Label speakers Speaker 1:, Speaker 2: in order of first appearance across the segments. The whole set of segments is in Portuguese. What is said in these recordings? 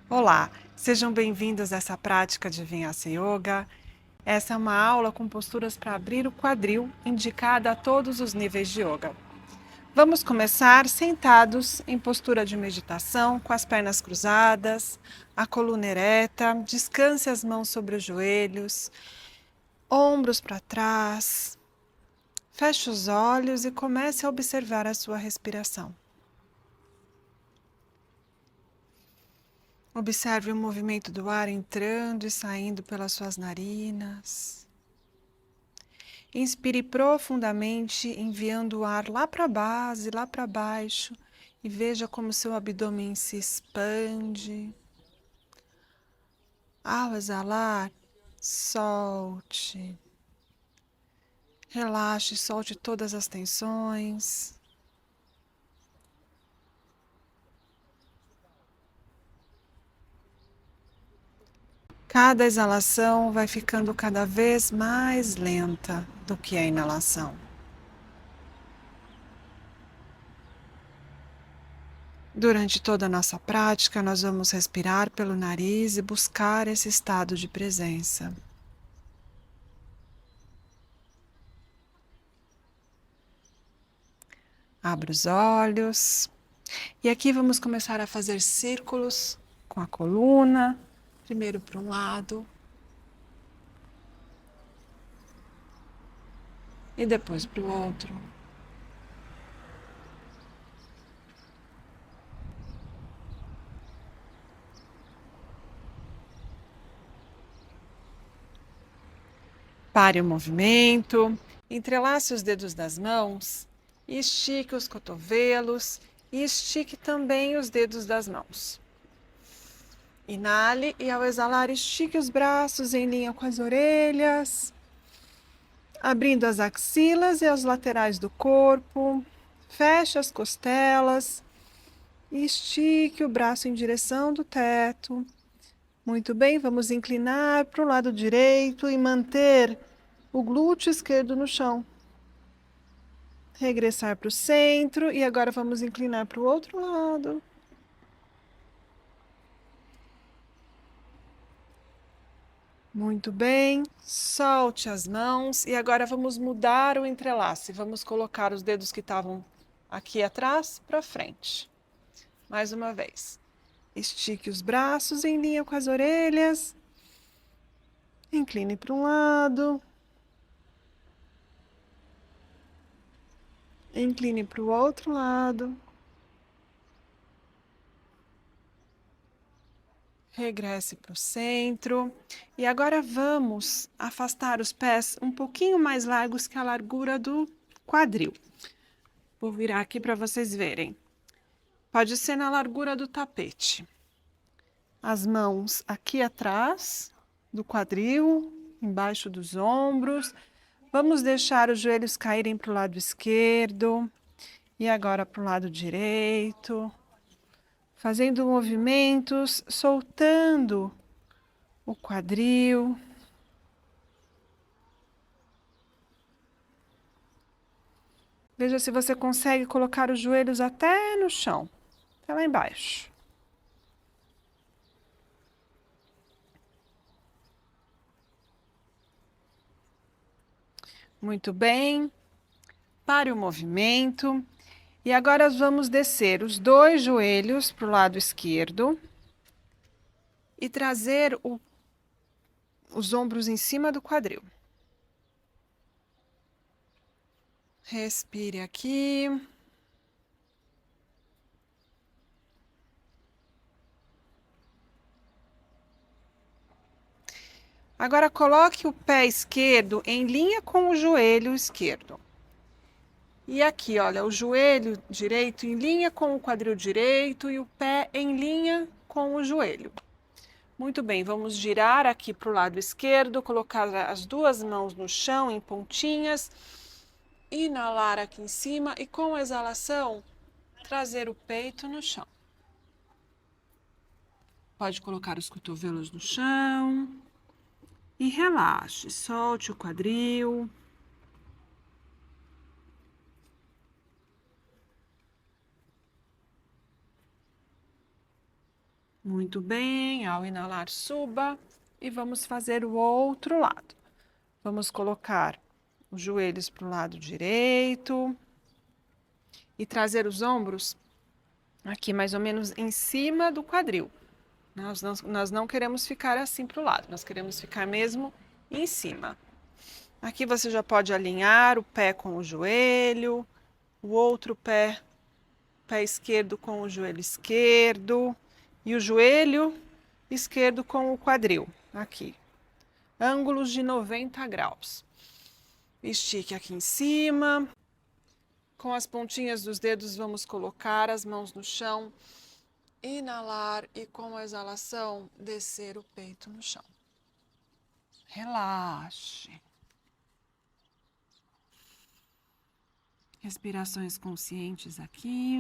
Speaker 1: Olá, sejam bem-vindos a essa prática de Vinyasa Yoga. Essa é uma aula com posturas para abrir o quadril, indicada a todos os níveis de yoga. Vamos começar sentados em postura de meditação, com as pernas cruzadas, a coluna ereta, descanse as mãos sobre os joelhos, ombros para trás. Feche os olhos e comece a observar a sua respiração. Observe o movimento do ar entrando e saindo pelas suas narinas. Inspire profundamente, enviando o ar lá para a base, lá para baixo, e veja como seu abdômen se expande. Ao exalar, solte. Relaxe, solte todas as tensões. Cada exalação vai ficando cada vez mais lenta do que a inalação. Durante toda a nossa prática, nós vamos respirar pelo nariz e buscar esse estado de presença. Abra os olhos. E aqui vamos começar a fazer círculos com a coluna. Primeiro para um lado. E depois para o outro. Pare o movimento. Entrelace os dedos das mãos. E estique os cotovelos. E estique também os dedos das mãos. Inale e ao exalar estique os braços em linha com as orelhas, abrindo as axilas e as laterais do corpo. Feche as costelas e estique o braço em direção do teto. Muito bem, vamos inclinar para o lado direito e manter o glúteo esquerdo no chão. Regressar para o centro e agora vamos inclinar para o outro lado. Muito bem, solte as mãos e agora vamos mudar o entrelace. Vamos colocar os dedos que estavam aqui atrás para frente. Mais uma vez. Estique os braços em linha com as orelhas. Incline para um lado. Incline para o outro lado. Regresse para o centro. E agora vamos afastar os pés um pouquinho mais largos que a largura do quadril. Vou virar aqui para vocês verem. Pode ser na largura do tapete. As mãos aqui atrás do quadril, embaixo dos ombros. Vamos deixar os joelhos caírem para o lado esquerdo. E agora para o lado direito. Fazendo movimentos, soltando o quadril. Veja se você consegue colocar os joelhos até no chão, até lá embaixo. Muito bem. Pare o movimento. E agora vamos descer os dois joelhos para o lado esquerdo e trazer os ombros em cima do quadril. Respire aqui. Agora coloque o pé esquerdo em linha com o joelho esquerdo. E aqui, olha, o joelho direito em linha com o quadril direito e o pé em linha com o joelho. Muito bem, vamos girar aqui para o lado esquerdo, colocar as duas mãos no chão em pontinhas, inalar aqui em cima e com a exalação, trazer o peito no chão. Pode colocar os cotovelos no chão e relaxe, solte o quadril. Muito bem, ao inalar, suba e vamos fazer o outro lado. Vamos colocar os joelhos para o lado direito e trazer os ombros aqui mais ou menos em cima do quadril. Nós não queremos ficar assim para o lado, nós queremos ficar mesmo em cima. Aqui você já pode alinhar o pé com o joelho, o outro pé esquerdo com o joelho esquerdo e o joelho esquerdo com o quadril, aqui. Ângulos de 90 graus. Estique aqui em cima. Com as pontinhas dos dedos vamos colocar as mãos no chão, inalar e com a exalação descer o peito no chão. Relaxe. Respirações conscientes aqui.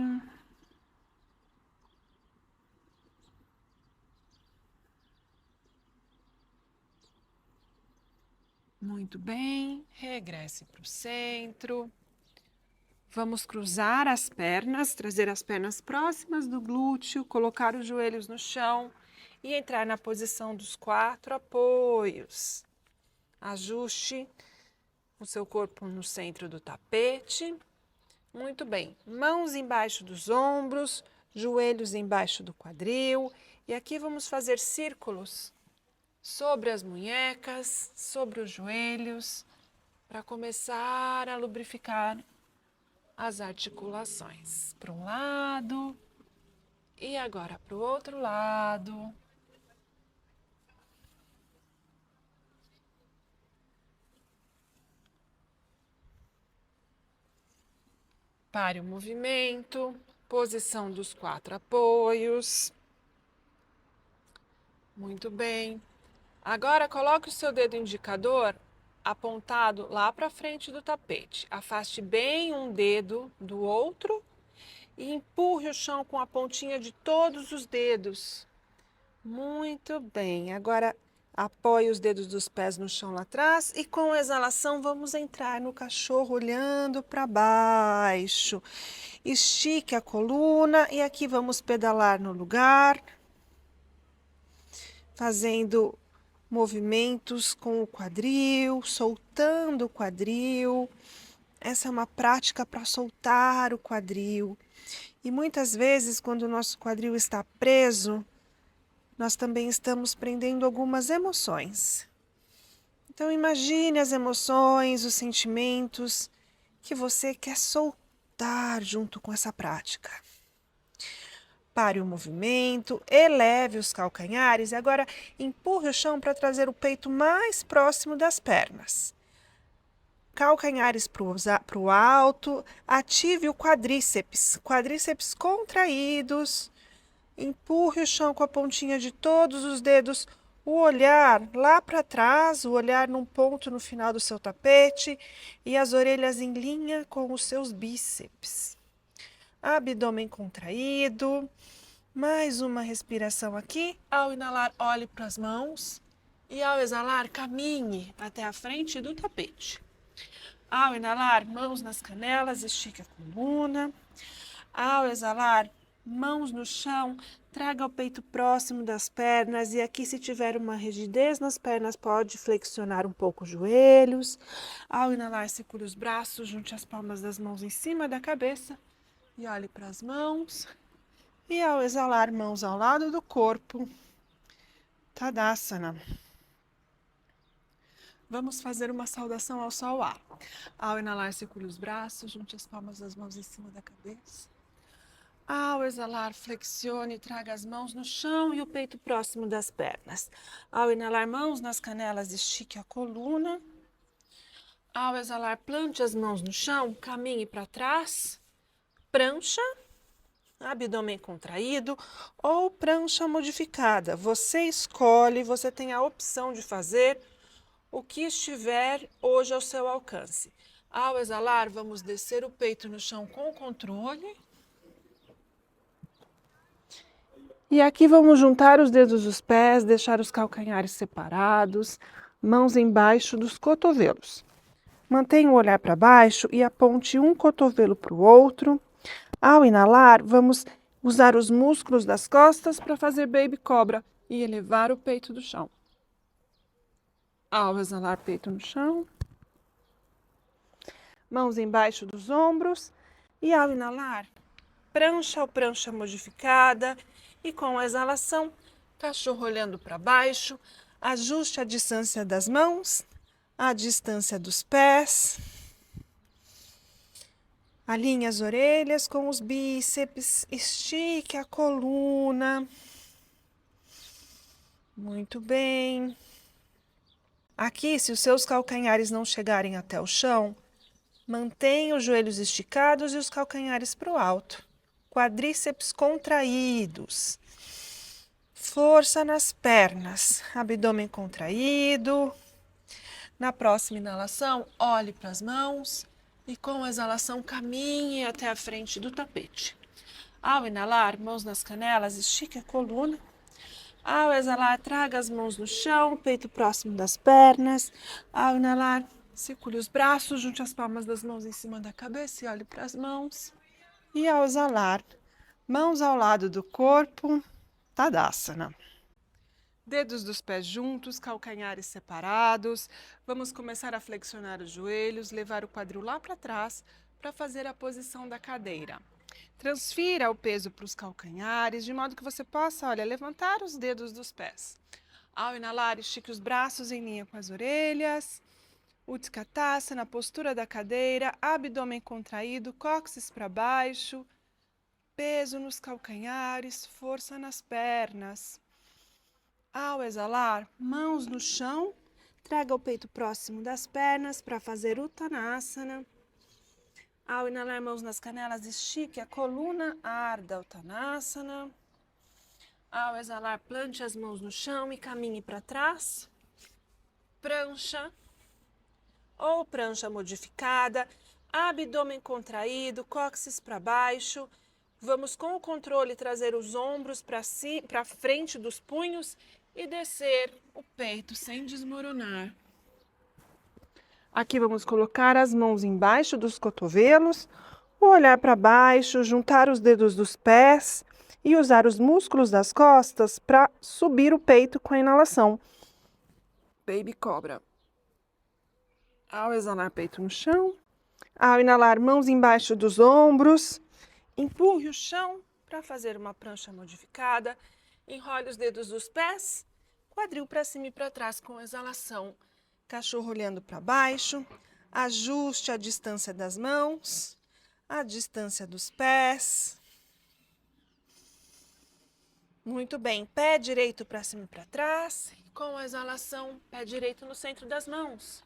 Speaker 1: Muito bem, regresse para o centro. Vamos cruzar as pernas, trazer as pernas próximas do glúteo, colocar os joelhos no chão e entrar na posição dos 4 apoios. Ajuste o seu corpo no centro do tapete. Muito bem, mãos embaixo dos ombros, joelhos embaixo do quadril. E aqui vamos fazer círculos sobre as munhecas, sobre os joelhos, para começar a lubrificar as articulações. Para um lado e agora para o outro lado. Pare o movimento, posição dos 4 apoios. Muito bem. Agora coloque o seu dedo indicador apontado lá para frente do tapete. Afaste bem um dedo do outro e empurre o chão com a pontinha de todos os dedos. Muito bem. Agora apoie os dedos dos pés no chão lá atrás e com a exalação vamos entrar no cachorro olhando para baixo. Estique a coluna e aqui vamos pedalar no lugar, fazendo movimentos com o quadril, soltando o quadril. Essa é uma prática para soltar o quadril. E muitas vezes, quando o nosso quadril está preso, nós também estamos prendendo algumas emoções. Então, imagine as emoções, os sentimentos que você quer soltar junto com essa prática. Pare o movimento, eleve os calcanhares e agora empurre o chão para trazer o peito mais próximo das pernas. Calcanhares para o alto, ative o quadríceps contraídos. Empurre o chão com a pontinha de todos os dedos, o olhar lá para trás, o olhar num ponto no final do seu tapete e as orelhas em linha com os seus bíceps. Abdômen contraído. Mais uma respiração aqui. Ao inalar, olhe para as mãos e ao exalar, caminhe até a frente do tapete. Ao inalar, mãos nas canelas, estique a coluna. Ao exalar, mãos no chão, traga o peito próximo das pernas e aqui, se tiver uma rigidez nas pernas, pode flexionar um pouco os joelhos. Ao inalar, segure os braços, junte as palmas das mãos em cima da cabeça e olhe para as mãos. E ao exalar, mãos ao lado do corpo. Tadasana. Vamos fazer uma saudação ao sol ar. Ao inalar, segure os braços, junte as palmas das mãos em cima da cabeça. Ao exalar, flexione e traga as mãos no chão e o peito próximo das pernas. Ao inalar, mãos nas canelas, estique a coluna. Ao exalar, plante as mãos no chão, caminhe para trás. Prancha, abdômen contraído ou prancha modificada. Você escolhe, você tem a opção de fazer o que estiver hoje ao seu alcance. Ao exalar, vamos descer o peito no chão com controle. E aqui vamos juntar os dedos dos pés, deixar os calcanhares separados, mãos embaixo dos cotovelos. Mantenha o olhar para baixo e aponte um cotovelo para o outro. Ao inalar, vamos Usar os músculos das costas para fazer baby cobra e elevar o peito do chão. Ao exalar, peito no chão. Mãos embaixo dos ombros. E ao inalar, prancha ou prancha modificada. E com a exalação, cachorro olhando para baixo. Ajuste a distância das mãos, a distância dos pés. Alinhe as orelhas com os bíceps, estique a coluna. Muito bem. Aqui, se os seus calcanhares não chegarem até o chão, mantenha os joelhos esticados e os calcanhares para o alto. Quadríceps contraídos. Força nas pernas, abdômen contraído. Na próxima inalação, olhe para as mãos. E com a exalação, caminhe até a frente do tapete. Ao inalar, mãos nas canelas, estique a coluna. Ao exalar, traga as mãos no chão, peito próximo das pernas. Ao inalar, circule os braços, junte as palmas das mãos em cima da cabeça e olhe para as mãos. E ao exalar, mãos ao lado do corpo, Tadasana. Dedos dos pés juntos, calcanhares separados. Vamos começar a flexionar os joelhos, levar o quadril lá para trás para fazer a posição da cadeira. Transfira o peso para os calcanhares, de modo que você possa, levantar os dedos dos pés. Ao inalar, estique os braços em linha com as orelhas. Utkatasana, postura da cadeira, abdômen contraído, cóccix para baixo. Peso nos calcanhares, força nas pernas. Ao exalar, mãos no chão, traga o peito próximo das pernas para fazer Uttanasana. Ao inalar, mãos nas canelas, estique a coluna, Ardha Uttanasana. Ao exalar, plante as mãos no chão e caminhe para trás. Prancha ou prancha modificada, abdômen contraído, cóccix para baixo. Vamos com o controle trazer os ombros para frente dos punhos e descer o peito sem desmoronar. Aqui vamos colocar as mãos embaixo dos cotovelos, olhar para baixo, juntar os dedos dos pés e usar os músculos das costas para subir o peito com a inalação. Baby cobra. Ao exalar, peito no chão. Ao inalar, mãos embaixo dos ombros. Empurre o chão para fazer uma prancha modificada. Enrole os dedos dos pés, quadril para cima e para trás com exalação. Cachorro olhando para baixo. Ajuste a distância das mãos, a distância dos pés. Muito bem, pé direito para cima e para trás. Com a exalação, pé direito no centro das mãos.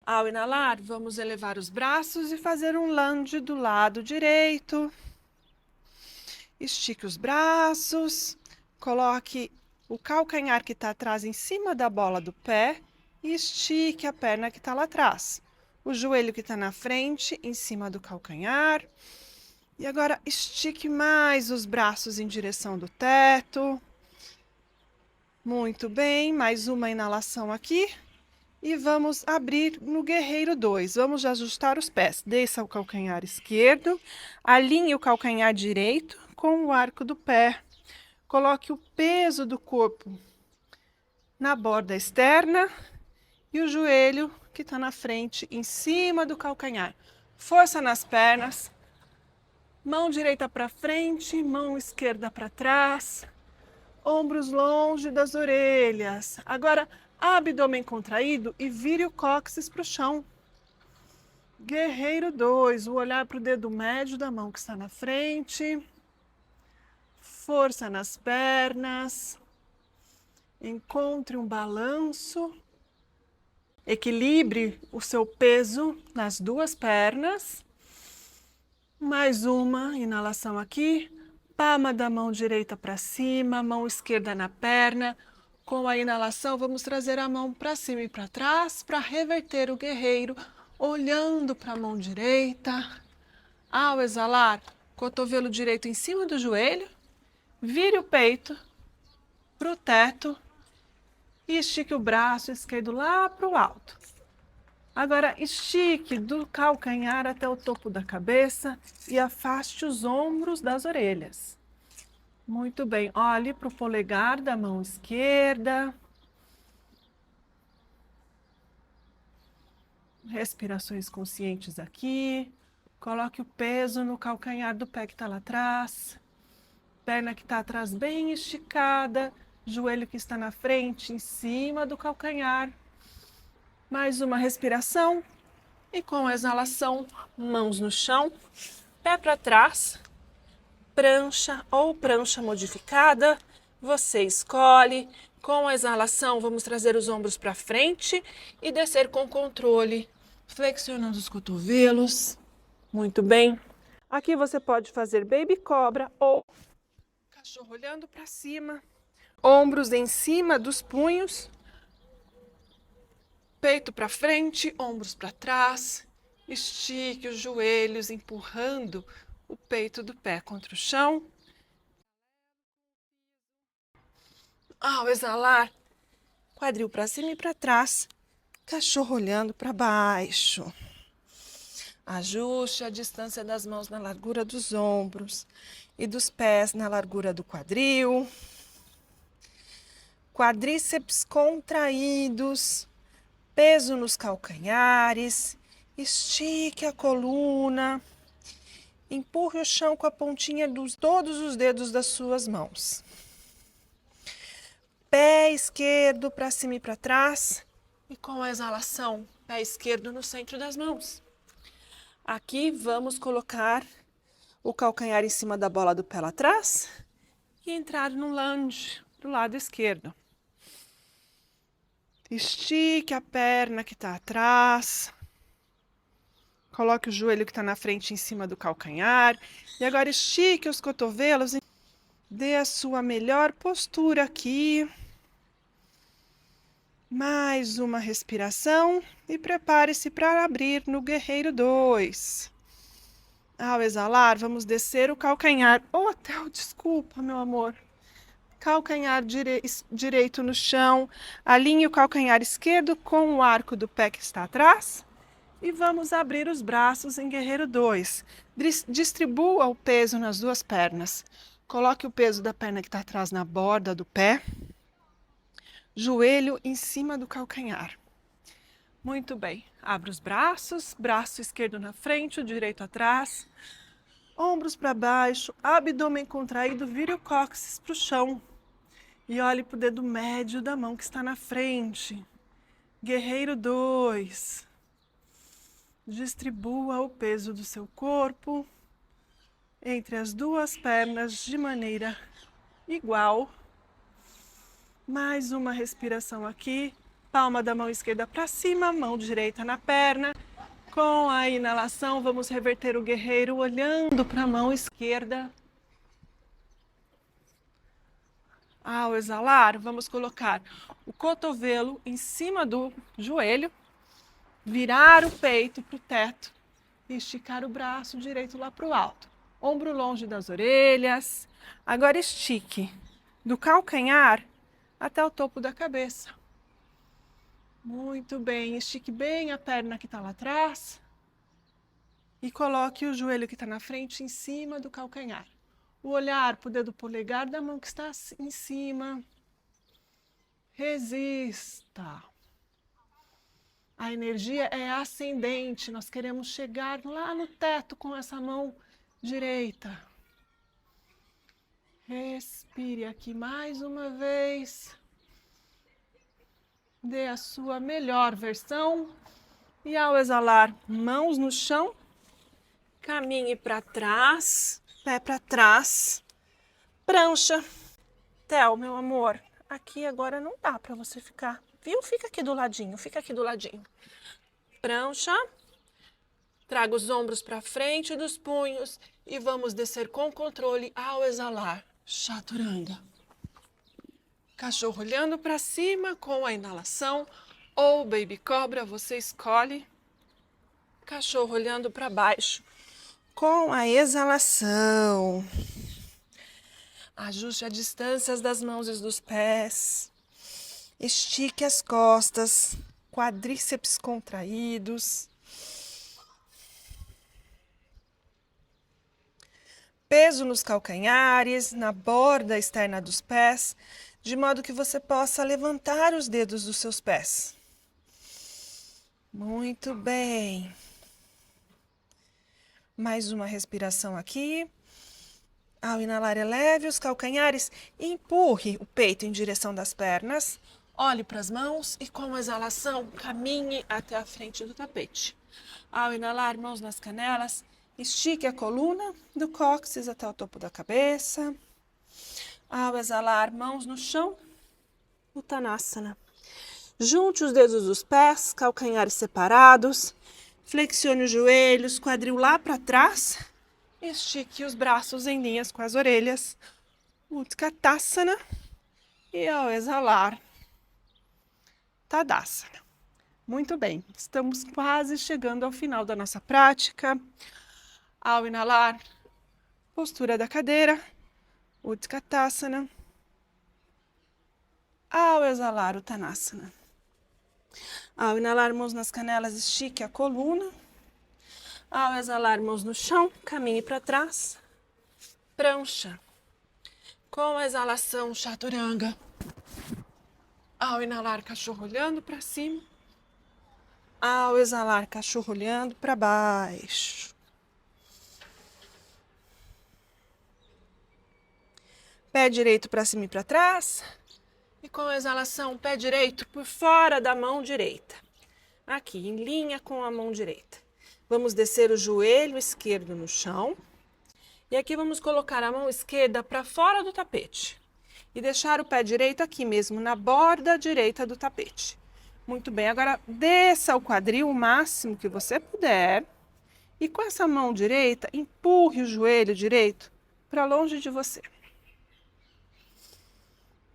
Speaker 1: Ao inalar, vamos elevar os braços e fazer um lunge do lado direito. Estique os braços, coloque o calcanhar que está atrás em cima da bola do pé e estique a perna que está lá atrás. O joelho que está na frente, em cima do calcanhar. E agora estique mais os braços em direção do teto. Muito bem, mais uma inalação aqui. E vamos abrir no guerreiro 2. Vamos ajustar os pés. Desça o calcanhar esquerdo, alinhe o calcanhar direito com o arco do pé. Coloque o peso do corpo na borda externa e o joelho que está na frente, em cima do calcanhar. Força nas pernas. Mão direita para frente, mão esquerda para trás. Ombros longe das orelhas. Agora, abdômen contraído e vire o cóccix para o chão. Guerreiro 2, o olhar para o dedo médio da mão que está na frente. Força nas pernas. Encontre um balanço. Equilibre o seu peso nas duas pernas. Mais uma inalação aqui. Palma da mão direita para cima, mão esquerda na perna. Com a inalação, vamos trazer a mão para cima e para trás para reverter o guerreiro, olhando para a mão direita. Ao exalar, cotovelo direito em cima do joelho, vire o peito para o teto e estique o braço esquerdo lá para o alto. Agora, estique do calcanhar até o topo da cabeça e afaste os ombros das orelhas. Muito bem, olhe para o polegar da mão esquerda. Respirações conscientes aqui. Coloque o peso no calcanhar do pé que está lá atrás. Perna que está atrás bem esticada. Joelho que está na frente, em cima do calcanhar. Mais uma respiração. E com a exalação, mãos no chão, pé para trás, prancha ou prancha modificada, você escolhe. Com a exalação, vamos trazer os ombros para frente e descer com controle, flexionando os cotovelos. Muito bem. Aqui você pode fazer baby cobra ou cachorro olhando para cima, ombros em cima dos punhos. Peito para frente, ombros para trás. Estique os joelhos, empurrando o peito do pé contra o chão. Ao exalar, quadril para cima e para trás. Cachorro olhando para baixo. Ajuste a distância das mãos na largura dos ombros e dos pés na largura do quadril. Quadríceps contraídos. Peso nos calcanhares, estique a coluna, empurre o chão com a pontinha de todos os dedos das suas mãos. Pé esquerdo para cima e para trás e com a exalação, pé esquerdo no centro das mãos. Aqui vamos colocar o calcanhar em cima da bola do pé lá atrás e entrar no lunge do lado esquerdo. Estique a perna que está atrás. Coloque o joelho que está na frente em cima do calcanhar. E agora estique os cotovelos. Dê a sua melhor postura aqui. Mais uma respiração. E prepare-se para abrir no Guerreiro 2. Ao exalar, vamos descer o calcanhar. Desculpa, meu amor. Calcanhar direito no chão, alinhe o calcanhar esquerdo com o arco do pé que está atrás e vamos abrir os braços em Guerreiro 2. Distribua o peso nas duas pernas. Coloque o peso da perna que está atrás na borda do pé, joelho em cima do calcanhar. Muito bem, abra os braços, braço esquerdo na frente, o direito atrás, ombros para baixo, abdômen contraído, vire o cóccix para o chão. E olhe para o dedo médio da mão que está na frente. Guerreiro 2. Distribua o peso do seu corpo entre as duas pernas de maneira igual. Mais uma respiração aqui. Palma da mão esquerda para cima, mão direita na perna. Com a inalação, vamos reverter o guerreiro olhando para a mão esquerda. Ao exalar, vamos colocar o cotovelo em cima do joelho, virar o peito para o teto e esticar o braço direito lá para o alto. Ombro longe das orelhas. Agora estique do calcanhar até o topo da cabeça. Muito bem, estique bem a perna que está lá atrás e coloque o joelho que está na frente em cima do calcanhar. O olhar para o dedo polegar da mão que está em cima. Resista. A energia é ascendente. Nós queremos chegar lá no teto com essa mão direita. Respire aqui mais uma vez. Dê a sua melhor versão. E ao exalar, mãos no chão. Caminhe para trás. Pé para trás, prancha. Theo, meu amor, aqui agora não dá para você ficar, viu? Fica aqui do ladinho, fica aqui do ladinho. Prancha, traga os ombros para frente dos punhos e vamos descer com controle ao exalar. Chaturanga. Cachorro olhando para cima com a inalação ou baby cobra, você escolhe. Cachorro olhando para baixo com a exalação. Ajuste as distâncias das mãos e dos pés. Estique as costas. quadríceps contraídos. Peso nos calcanhares, na borda externa dos pés, de modo que você possa levantar os dedos dos seus pés. Muito bem. Mais uma respiração aqui. Ao inalar, eleve os calcanhares e empurre o peito em direção das pernas. Olhe para as mãos e com a exalação, caminhe até a frente do tapete. Ao inalar, mãos nas canelas, estique a coluna do cóccix até o topo da cabeça. Ao exalar, mãos no chão, Uttanasana. Junte os dedos dos pés, calcanhares separados. Flexione os joelhos, quadril lá para trás. Estique os braços em linhas com as orelhas. Utkatasana. E ao exalar, Tadasana. Muito bem, estamos quase chegando ao final da nossa prática. Ao inalar, postura da cadeira, Utkatasana. Ao exalar, Uttanasana. Ao inalar, mãos nas canelas, estique a coluna. Ao exalar, mãos no chão, caminhe para trás. Prancha. Com a exalação, Chaturanga. Ao inalar, cachorro olhando para cima. Ao exalar, cachorro olhando para baixo. Pé direito para cima e para trás. E com a exalação, pé direito por fora da mão direita. Aqui, em linha com a mão direita. Vamos descer o joelho esquerdo no chão. E aqui vamos colocar a mão esquerda para fora do tapete. E deixar o pé direito aqui mesmo, na borda direita do tapete. Muito bem, agora desça o quadril o máximo que você puder. E com essa mão direita, empurre o joelho direito para longe de você.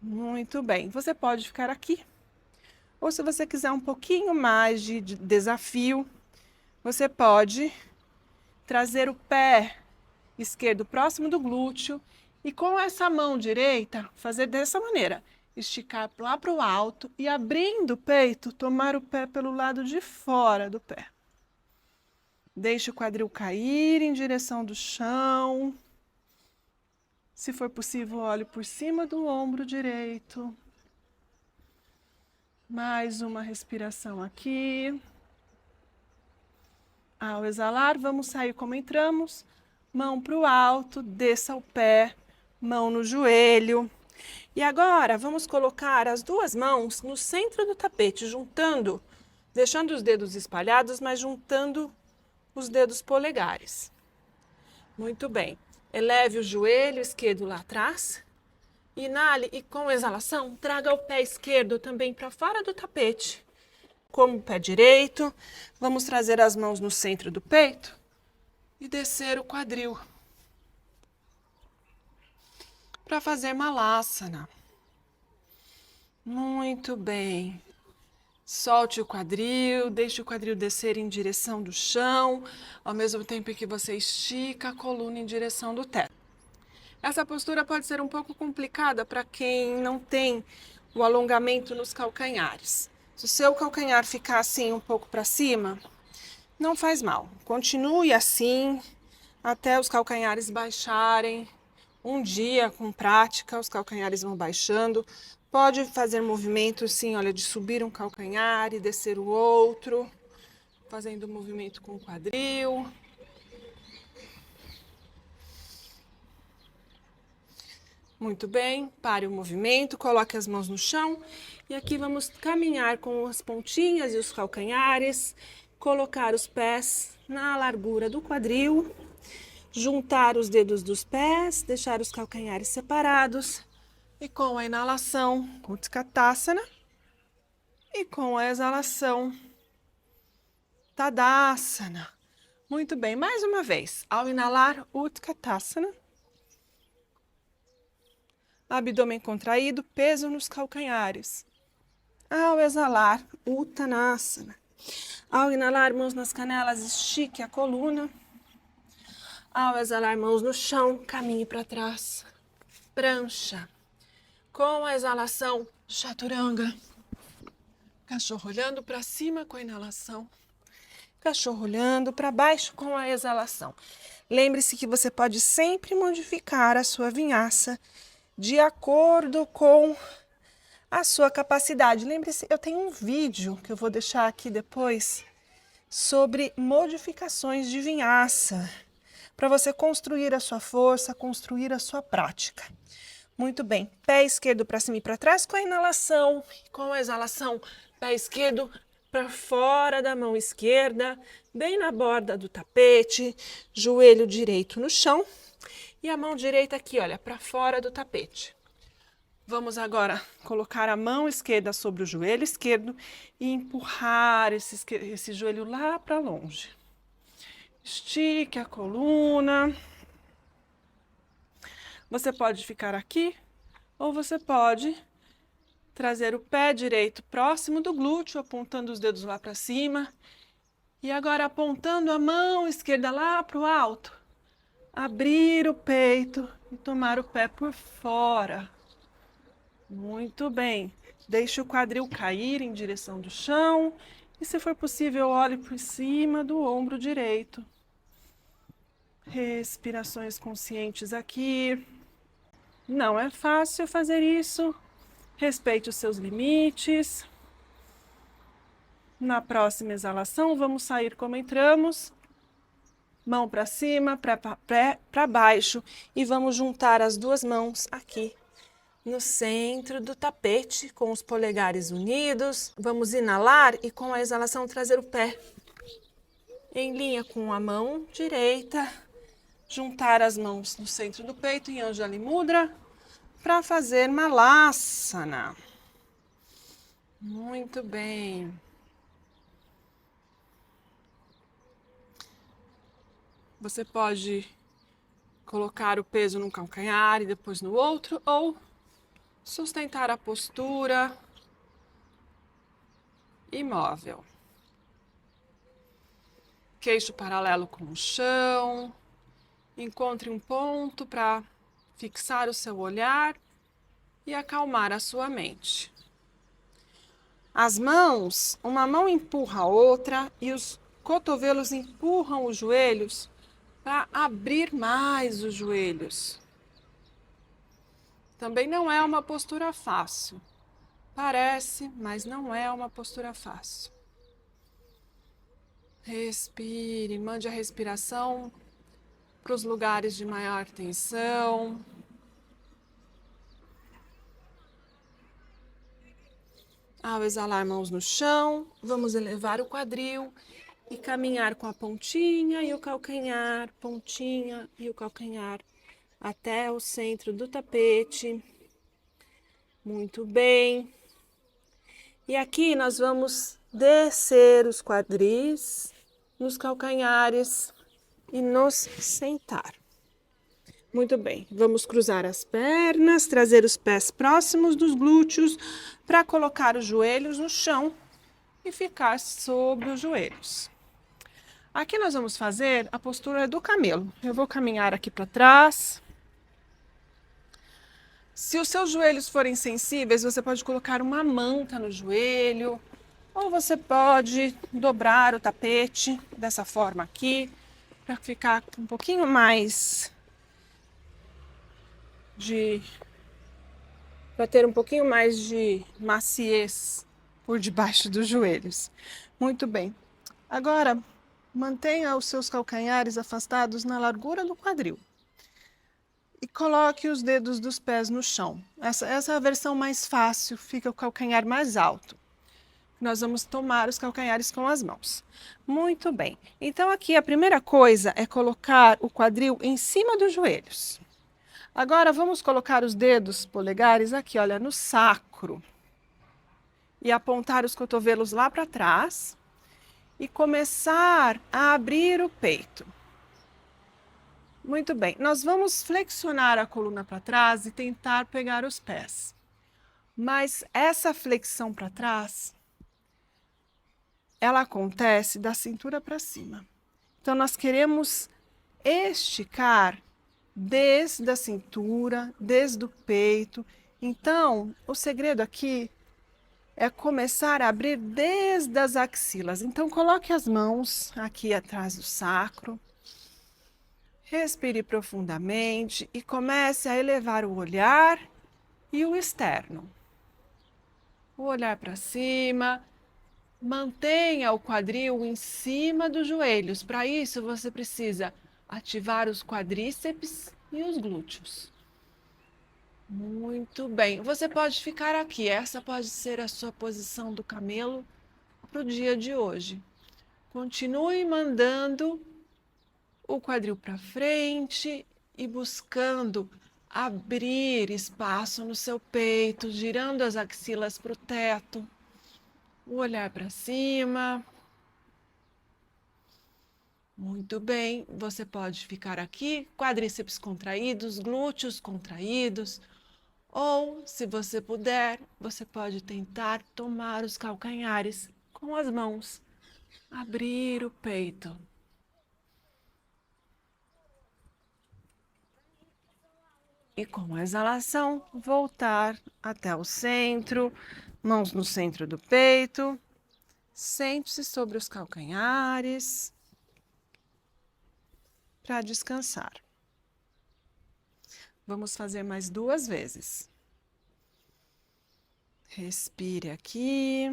Speaker 1: Muito bem, você pode ficar aqui. Ou se você quiser um pouquinho mais de desafio, você pode trazer o pé esquerdo próximo do glúteo e com essa mão direita fazer dessa maneira. Esticar lá para o alto e abrindo o peito, tomar o pé pelo lado de fora do pé. Deixe o quadril cair em direção do chão. Se for possível, olhe por cima do ombro direito. Mais uma respiração aqui. Ao exalar, vamos sair como entramos. Mão para o alto, desça o pé, mão no joelho. E agora, vamos colocar as duas mãos no centro do tapete, juntando, deixando os dedos espalhados, mas juntando os dedos polegares. Muito bem. Eleve o joelho esquerdo lá atrás. Inale e com exalação, traga o pé esquerdo também para fora do tapete. Como o pé direito, vamos trazer as mãos no centro do peito e descer o quadril. Para fazer Malasana. Muito bem. Solte o quadril, deixe o quadril descer em direção do chão, ao mesmo tempo que você estica a coluna em direção do teto. Essa postura pode ser um pouco complicada para quem não tem o alongamento nos calcanhares. Se o seu calcanhar ficar assim um pouco para cima, não faz mal. Continue assim até os calcanhares baixarem. Um dia, com prática, os calcanhares vão baixando. Pode fazer movimentos, sim, olha, de subir um calcanhar e descer o outro, fazendo movimento com o quadril. Muito bem, pare o movimento, coloque as mãos no chão e aqui vamos caminhar com as pontinhas e os calcanhares, colocar os pés na largura do quadril, juntar os dedos dos pés, deixar os calcanhares separados. E com a inalação, Utkatasana. E com a exalação, Tadasana. Muito bem, mais uma vez. Ao inalar, Utkatasana. Abdômen contraído, peso nos calcanhares. Ao exalar, Uttanasana. Ao inalar, mãos nas canelas, estique a coluna. Ao exalar, mãos no chão, caminhe para trás. Prancha. Com a exalação, Chaturanga. Cachorro olhando para cima com a inalação. Cachorro olhando para baixo com a exalação. Lembre-se que você pode sempre modificar a sua vinhaça de acordo com a sua capacidade. Lembre-se, eu tenho um vídeo que eu vou deixar aqui depois sobre modificações de vinhaça, para você construir a sua força, construir a sua prática. Muito bem, pé esquerdo para cima e para trás com a inalação, com a exalação, pé esquerdo para fora da mão esquerda, bem na borda do tapete, joelho direito no chão e a mão direita aqui, olha, para fora do tapete. Vamos colocar a mão esquerda sobre o joelho esquerdo e empurrar esse joelho lá para longe. Estique a coluna. Você pode ficar aqui ou você pode trazer o pé direito próximo do glúteo, apontando os dedos lá para cima. E agora apontando a mão esquerda lá para o alto. Abrir o peito e tomar o pé por fora. Muito bem. Deixe o quadril cair em direção do chão. E se for possível, olhe por cima do ombro direito. Respirações conscientes aqui. Não é fácil fazer isso. Respeite os seus limites. Na próxima exalação, vamos sair como entramos. Mão para cima, para baixo. E vamos juntar as duas mãos aqui no centro do tapete, com os polegares unidos. Vamos inalar e com a exalação trazer o pé em linha com a mão direita. Juntar as mãos no centro do peito em Anjali Mudra para fazer Malasana. Muito bem. Você pode colocar o peso num calcanhar e depois no outro, ou sustentar a postura imóvel. Queixo paralelo com o chão. Encontre um ponto para fixar o seu olhar e acalmar a sua mente. As mãos, uma mão empurra a outra e os cotovelos empurram os joelhos para abrir mais os joelhos. Também não é uma postura fácil. Parece, mas não é uma postura fácil. Respire, mande a respiração para os lugares de maior tensão. Ao exalar, mãos no chão, vamos elevar o quadril e caminhar com a pontinha e o calcanhar, pontinha e o calcanhar até o centro do tapete. Muito bem. E aqui nós vamos descer os quadris nos calcanhares e nos sentar. Muito bem, vamos cruzar as pernas, trazer os pés próximos dos glúteos para colocar os joelhos no chão e ficar sobre os joelhos. Aqui nós vamos fazer a postura do camelo. Eu vou caminhar aqui para trás. Se os seus joelhos forem sensíveis, você pode colocar uma manta no joelho, ou você pode dobrar o tapete dessa forma aqui, para ficar um pouquinho mais para ter um pouquinho mais de maciez por debaixo dos joelhos. Muito bem. Agora, mantenha os seus calcanhares afastados na largura do quadril. E coloque os dedos dos pés no chão. Essa é a versão mais fácil, fica o calcanhar mais alto. Nós vamos tomar os calcanhares com as mãos. Muito bem. Então, aqui a primeira coisa é colocar o quadril em cima dos joelhos. Agora, vamos colocar os dedos polegares aqui, olha, no sacro. E apontar os cotovelos lá para trás. E começar a abrir o peito. Muito bem. Nós vamos flexionar a coluna para trás e tentar pegar os pés. Mas essa flexão para trás, ela acontece da cintura para cima. Então, nós queremos esticar desde a cintura, desde o peito. Então, o segredo aqui é começar a abrir desde as axilas. Então, coloque as mãos aqui atrás do sacro. Respire profundamente e comece a elevar o olhar e o externo. O olhar para cima. Mantenha o quadril em cima dos joelhos. Para isso, você precisa ativar os quadríceps e os glúteos. Muito bem. Você pode ficar aqui. Essa pode ser a sua posição do camelo para o dia de hoje. Continue mandando o quadril para frente e buscando abrir espaço no seu peito, girando as axilas para o teto. O olhar para cima. Muito bem, você pode ficar aqui, quadríceps contraídos, glúteos contraídos, ou, se você puder, você pode tentar tomar os calcanhares com as mãos, abrir o peito. E com a exalação, voltar até o centro, mãos no centro do peito, sente-se sobre os calcanhares para descansar. Vamos fazer mais 2 vezes. Respire aqui.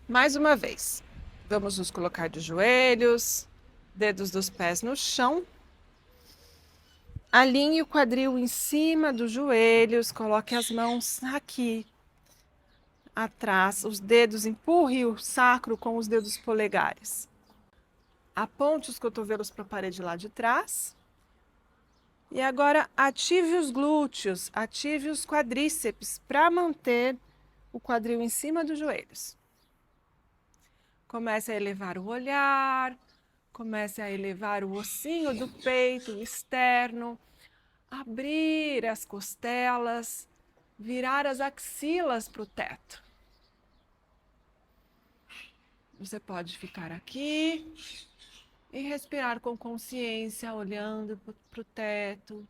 Speaker 1: Mais uma vez. Vamos nos colocar de joelhos, dedos dos pés no chão. Alinhe o quadril em cima dos joelhos, coloque as mãos aqui atrás, os dedos, empurre o sacro com os dedos polegares. Aponte os cotovelos para a parede lá de trás. E agora ative os glúteos, ative os quadríceps para manter o quadril em cima dos joelhos. Comece a elevar o olhar, comece a elevar o ossinho do peito, o externo, abrir as costelas, virar as axilas para o teto. Você pode ficar aqui e respirar com consciência, olhando para o teto.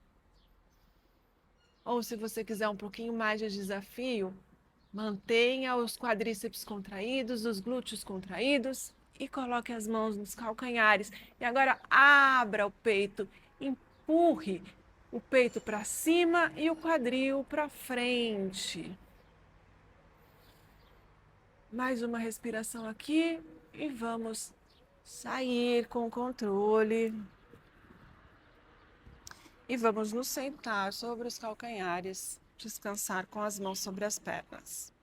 Speaker 1: Ou se você quiser um pouquinho mais de desafio, mantenha os quadríceps contraídos, os glúteos contraídos e coloque as mãos nos calcanhares. E agora abra o peito, empurre o peito para cima e o quadril para frente. Mais uma respiração aqui e vamos sair com controle. E vamos nos sentar sobre os calcanhares, descansar com as mãos sobre as pernas.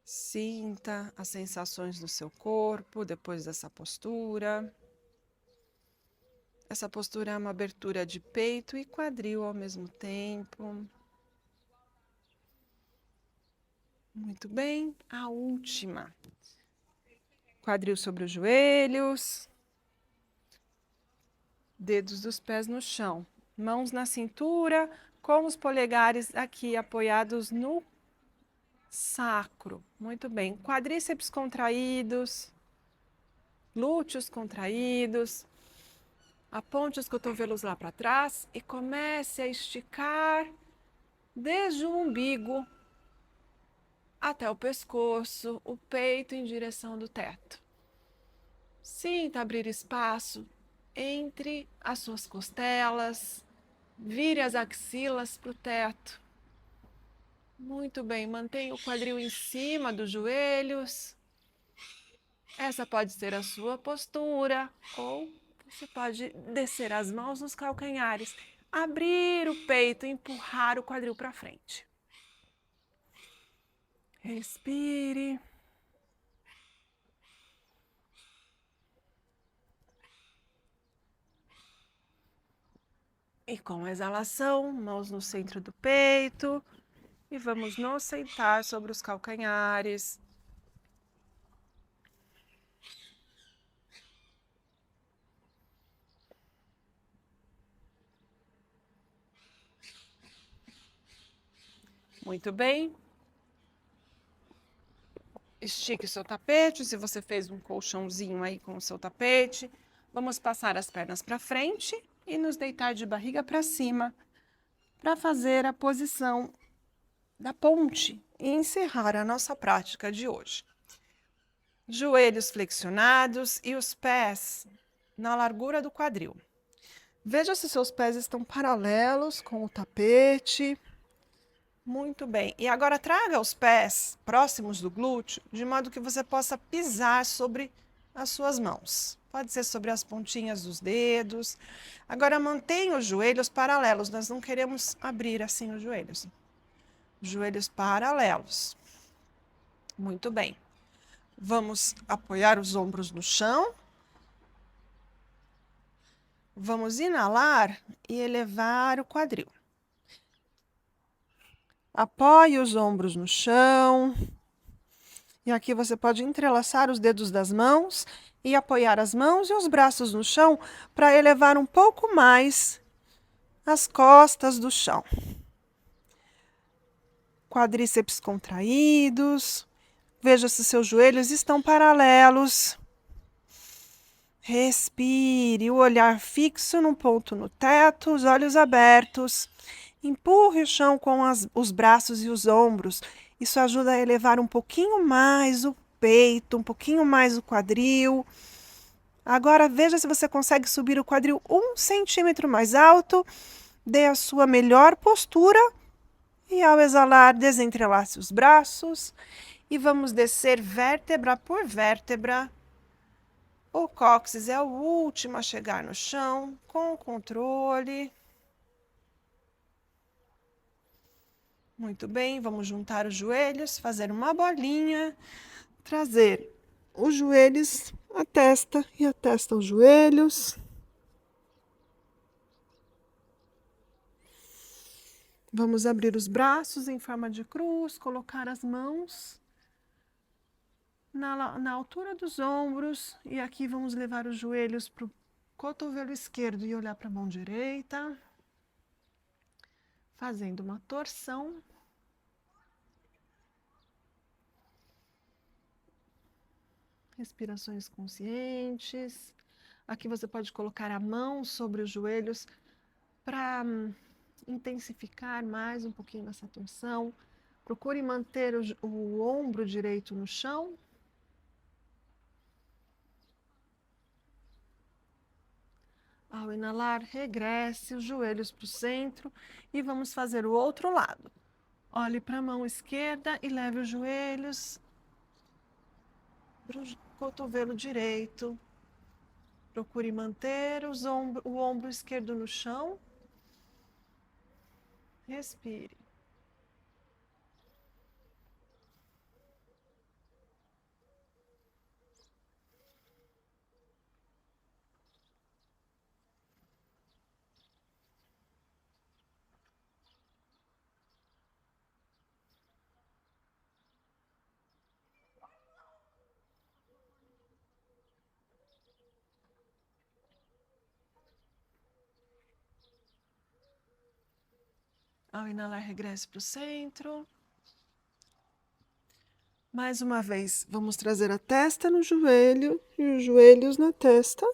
Speaker 1: Sinta as sensações do seu corpo depois dessa postura. Essa postura é uma abertura de peito e quadril ao mesmo tempo. Muito bem, a última. Quadril sobre os joelhos. Dedos dos pés no chão. Mãos na cintura, com os polegares aqui apoiados no sacro. Muito bem. Quadríceps contraídos. Glúteos contraídos. Aponte os cotovelos lá para trás e comece a esticar desde o umbigo até o pescoço, o peito em direção do teto. Sinta abrir espaço entre as suas costelas, vire as axilas para o teto. Muito bem, mantenha o quadril em cima dos joelhos. Essa pode ser a sua postura, ou você pode descer as mãos nos calcanhares, abrir o peito e empurrar o quadril para frente. Respire. E com a exalação, mãos no centro do peito. E vamos nos sentar sobre os calcanhares. Muito bem. Estique o seu tapete, se você fez um colchãozinho aí com o seu tapete. Vamos passar as pernas para frente e nos deitar de barriga para cima para fazer a posição da ponte e encerrar a nossa prática de hoje. Joelhos flexionados e os pés na largura do quadril. Veja se seus pés estão paralelos com o tapete. Muito bem. E agora traga os pés próximos do glúteo, de modo que você possa pisar sobre as suas mãos. Pode ser sobre as pontinhas dos dedos. Agora mantenha os joelhos paralelos. Nós não queremos abrir assim os joelhos. Joelhos paralelos. Muito bem. Vamos apoiar os ombros no chão. Vamos inalar e elevar o quadril. Apoie os ombros no chão. E aqui você pode entrelaçar os dedos das mãos e apoiar as mãos e os braços no chão para elevar um pouco mais as costas do chão. Quadríceps contraídos. Veja se seus joelhos estão paralelos. Respire, o olhar fixo num ponto no teto, os olhos abertos. Empurre o chão com os braços e os ombros. Isso ajuda a elevar um pouquinho mais o peito, um pouquinho mais o quadril. Agora veja se você consegue subir o quadril 1 centímetro mais alto. Dê a sua melhor postura. E ao exalar, desentrelace os braços. E vamos descer vértebra por vértebra. O cóccix é o último a chegar no chão, com controle. Muito bem, vamos juntar os joelhos, fazer uma bolinha, trazer os joelhos à testa e a testa aos joelhos. Vamos abrir os braços em forma de cruz, colocar as mãos na altura dos ombros e aqui vamos levar os joelhos para o cotovelo esquerdo e olhar para a mão direita, fazendo uma torção. Respirações conscientes. Aqui você pode colocar a mão sobre os joelhos para intensificar mais um pouquinho essa torção. Procure manter o ombro direito no chão. Ao inalar, regresse os joelhos para o centro e vamos fazer o outro lado. Olhe para a mão esquerda e leve os joelhos para o cotovelo direito. Procure manter o ombro esquerdo no chão. Respire. Ao inalar, regresse para o centro. Mais uma vez, vamos trazer a testa no joelho e os joelhos na testa.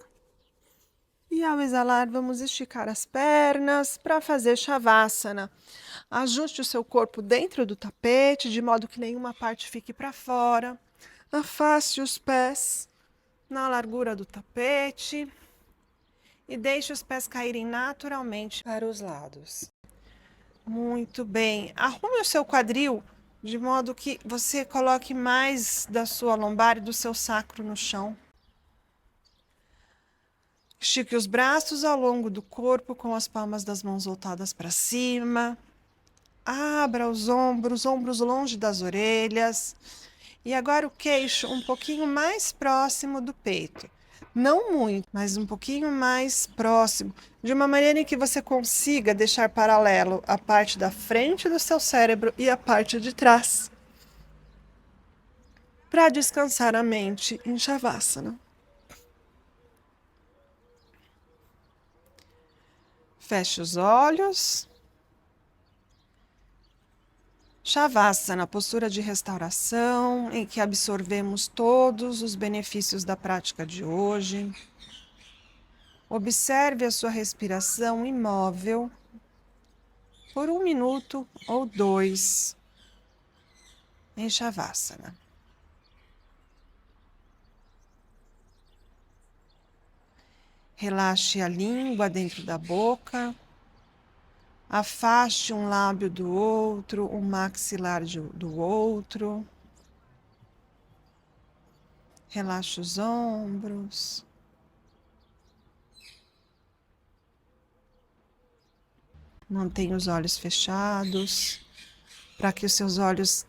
Speaker 1: E ao exalar, vamos esticar as pernas para fazer Shavasana. Ajuste o seu corpo dentro do tapete, de modo que nenhuma parte fique para fora. Afaste os pés na largura do tapete e deixe os pés caírem naturalmente para os lados. Muito bem. Arrume o seu quadril de modo que você coloque mais da sua lombar e do seu sacro no chão. Estique os braços ao longo do corpo com as palmas das mãos voltadas para cima. Abra os ombros longe das orelhas. E agora o queixo um pouquinho mais próximo do peito. Não muito, mas um pouquinho mais próximo, de uma maneira em que você consiga deixar paralelo a parte da frente do seu cérebro e a parte de trás, para descansar a mente em Shavasana. Feche os olhos. Shavasana, postura de restauração, em que absorvemos todos os benefícios da prática de hoje. Observe a sua respiração imóvel por 1 minuto ou 2 em Shavasana. Relaxe a língua dentro da boca. Afaste um lábio do outro, o maxilar do outro. Relaxe os ombros. Mantenha os olhos fechados, para que os seus olhos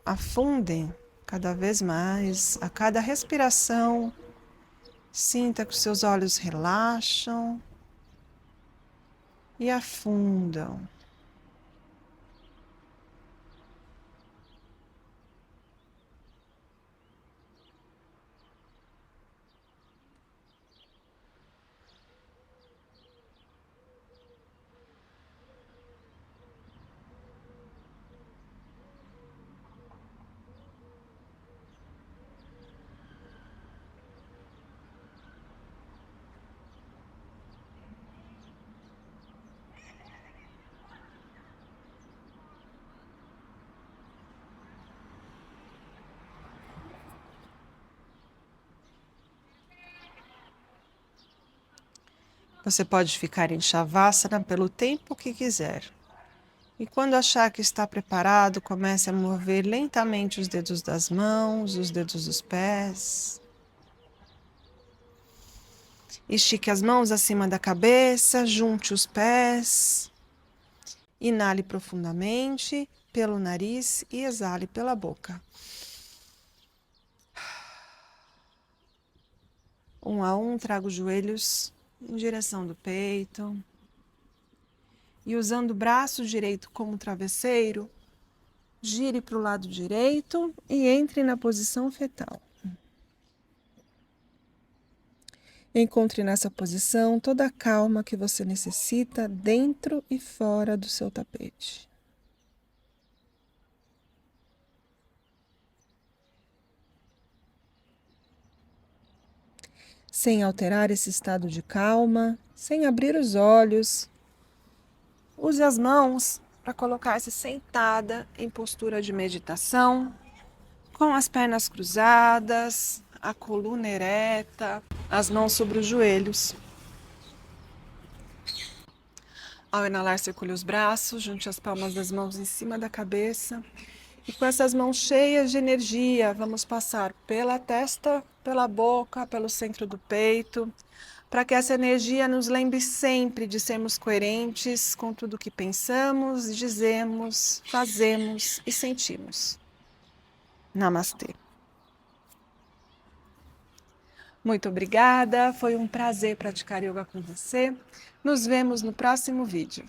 Speaker 1: afundem cada vez mais. A cada respiração, sinta que os seus olhos relaxam e afundam. Você pode ficar em Shavasana pelo tempo que quiser. E quando achar que está preparado, comece a mover lentamente os dedos das mãos, os dedos dos pés. Estique as mãos acima da cabeça, junte os pés. Inale profundamente pelo nariz e exale pela boca. 1 a 1, traga os joelhos em direção do peito. E usando o braço direito como travesseiro, gire para o lado direito e entre na posição fetal. Encontre nessa posição toda a calma que você necessita dentro e fora do seu tapete. Sem alterar esse estado de calma, sem abrir os olhos, use as mãos para colocar-se sentada em postura de meditação, com as pernas cruzadas, a coluna ereta, as mãos sobre os joelhos. Ao inalar, circule os braços, junte as palmas das mãos em cima da cabeça. E com essas mãos cheias de energia, vamos passar pela testa, pela boca, pelo centro do peito, para que essa energia nos lembre sempre de sermos coerentes com tudo que pensamos, dizemos, fazemos e sentimos. Namastê. Muito obrigada, foi um prazer praticar yoga com você. Nos vemos no próximo vídeo.